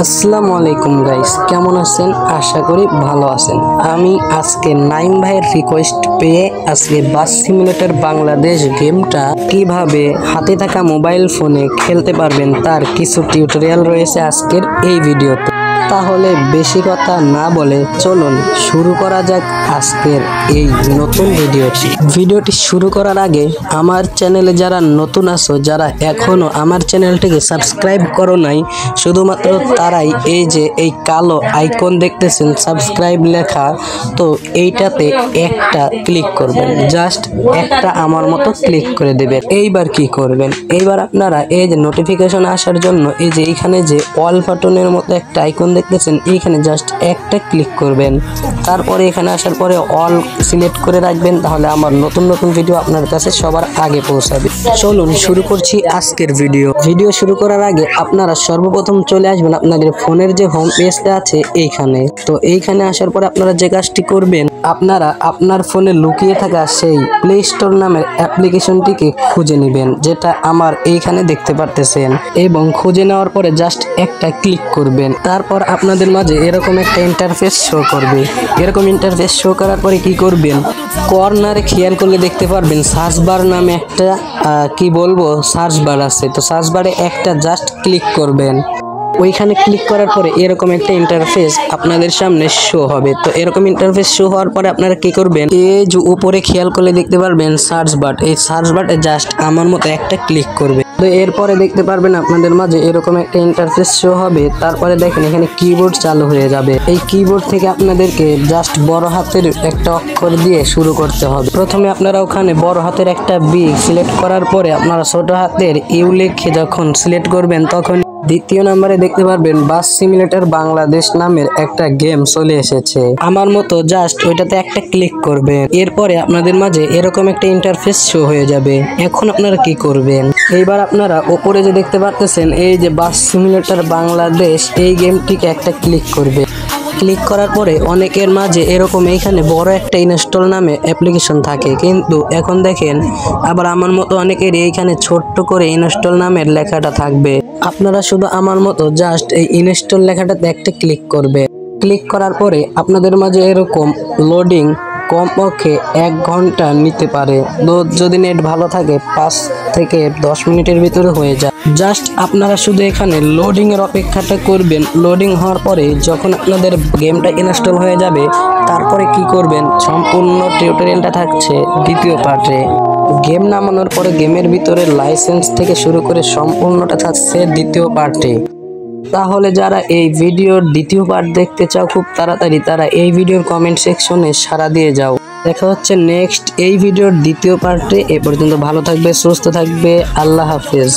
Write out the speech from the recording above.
আসসালামু আলাইকুম গাইস, কেমন আছেন? আশা করি ভালো আছেন। আমি আজকে নাইম ভাইয়ের রিকোয়েস্ট পেয়ে আজকে বাস সিমুলেটর বাংলাদেশ গেমটা কিভাবে হাতে থাকা মোবাইল ফোনে খেলতে পারবেন তার কিছু টিউটোরিয়াল রয়েছে আজকের এই ভিডিওতে। তাহলে বেশি কথা না বলে চলুন শুরু করা যাক আজকের এই নতুন ভিডিওটি শুরু করার আগে আমার চ্যানেলে যারা নতুন আছো, যারা এখনো আমার চ্যানেলটিকে সাবস্ক্রাইব করো নাই, শুধুমাত্র তারাই এই যে এই কালো আইকন দেখতেছেন সাবস্ক্রাইব লেখা, তো এইটাতে একটা ক্লিক করবেন, জাস্ট একটা আমার মতো ক্লিক করে দেবেন। এইবার কি করবেন, এইবার আপনারা এই যে নোটিফিকেশন আসার জন্য এই যে এইখানে যে অল বাটনের মতো একটা আইকন দেখতেছেন, এইখানে জাস্ট একটা ক্লিক করবেন। তারপরে এখানে আসার পরে অল সিলেক্ট করে রাখবেন, তাহলে আমার নতুন নতুন ভিডিও আপনার কাছে সবার আগে পৌঁছাবে। চলুন শুরু করছি আজকের ভিডিও শুরু করার আগে আপনারা সর্বপ্রথম চলে আসবেন আপনাদের ফোনের যে হোম পেজটা আছে এইখানে। তো এইখানে আসার পরে আপনারা যে কাজটি করবেন, আপনারা আপনার ফোনে লুকিয়ে থাকা সেই প্লে স্টোর নামের অ্যাপ্লিকেশনটিকে খুঁজে নেবেন, যেটা আমার এইখানে দেখতে পারতেছেন, এবং খুঁজে নেওয়ার পরে জাস্ট একটা ক্লিক করবেন। তারপর আপনাদের মাঝে এরকম একটা ইন্টারফেস শো করবে। এরকম ইন্টারফেস শো করার পরে কি করবেন, কর্নারে খেয়াল করলে দেখতে পারবেন সার্চ বার নামে একটা সার্চ বার আছে। তো সার্চ বারে একটা জাস্ট ক্লিক করবেন। ওইখানে ক্লিক করার পরে এরকম একটা ইন্টারফেস আপনাদের সামনে শো হবে। তো এরকম ইন্টারফেস শো হওয়ার পরে আপনারা কি করবেন, এই যে উপরে খেয়াল করলে দেখতে পারবেন সার্চ বার, এই সার্চ বারে জাস্ট আমার মতো একটা ক্লিক করবে। তো এরপরে দেখতে পারবেন আপনাদের মাঝে এরকম একটা ইন্টারফেস শো হবে। তারপরে দেখেন এখানে কিবোর্ড চালু হয়ে যাবে। এই কিবোর্ড থেকে আপনাদেরকে জাস্ট বড় হাতের একটা অক্ষর দিয়ে শুরু করতে হবে। প্রথমে আপনারা ওখানে বড় হাতের একটা বি সিলেক্ট করার পরে আপনারা ছোট হাতের ইউ লিখে যখন সিলেক্ট করবেন, তখন দ্বিতীয় নম্বরে দেখতে পারবেন বাস সিমুলেটর বাংলাদেশ নামের একটা গেম চলে এসেছে। আমার মতো জাস্ট ওইটাতে একটা ক্লিক করবেন। এরপরে আপনাদের মাঝে এরকম একটা ইন্টারফেস শো হয়ে যাবে। এখন আপনারা কি করবেন, এইবার আপনারা উপরে যে দেখতে পারতেছেন এই যে বাস সিমুলেটর বাংলাদেশ, এই গেমটিকে একটা ক্লিক করবে। ক্লিক করার পরে অনেকের মাঝে এরকম এইখানে বড় একটা ইনস্টল নামে অ্যাপ্লিকেশন থাকে, কিন্তু এখন দেখেন আবার আমার মতো অনেকের এইখানে ছোট্ট করে ইনস্টল নামের লেখাটা থাকবে। আপনারা শুধু আমার মতো জাস্ট এই ইনস্টল লেখাটাতে একটা ক্লিক করবে। ক্লিক করার পরে আপনাদের মাঝে এরকম লোডিং কমপক্ষে 1 ঘন্টা নিতে পারে। যদি নেট ভালো থাকে 5 থেকে 10 মিনিটের ভিতরে হয়ে যায়। জাস্ট আপনারা শুধু এখানে লোডিং এর অপেক্ষাটা করবেন। লোডিং হওয়ার পরে যখন আপনাদের গেমটা ইনস্টল হয়ে যাবে, তারপরে কি করবেন, সম্পূর্ণ টিউটোরিয়ালটা থাকছে দ্বিতীয় পার্টে। গেম নামানোর পরে গেমের ভিতরে লাইসেন্স থেকে শুরু করে সম্পূর্ণটা থাকছে দ্বিতীয় পার্টে। তাহলে যারা এই ভিডিওর দ্বিতীয় পার্ট দেখতে চাও খুব তাড়াতাড়ি, তারা এই ভিডিওর কমেন্ট সেকশনে সাড়া দিয়ে যাও। দেখা হচ্ছে নেক্সট এই ভিডিওর দ্বিতীয় পার্টে। এ পর্যন্ত ভালো থাকবে, সুস্থ থাকবে, আল্লাহ হাফেজ।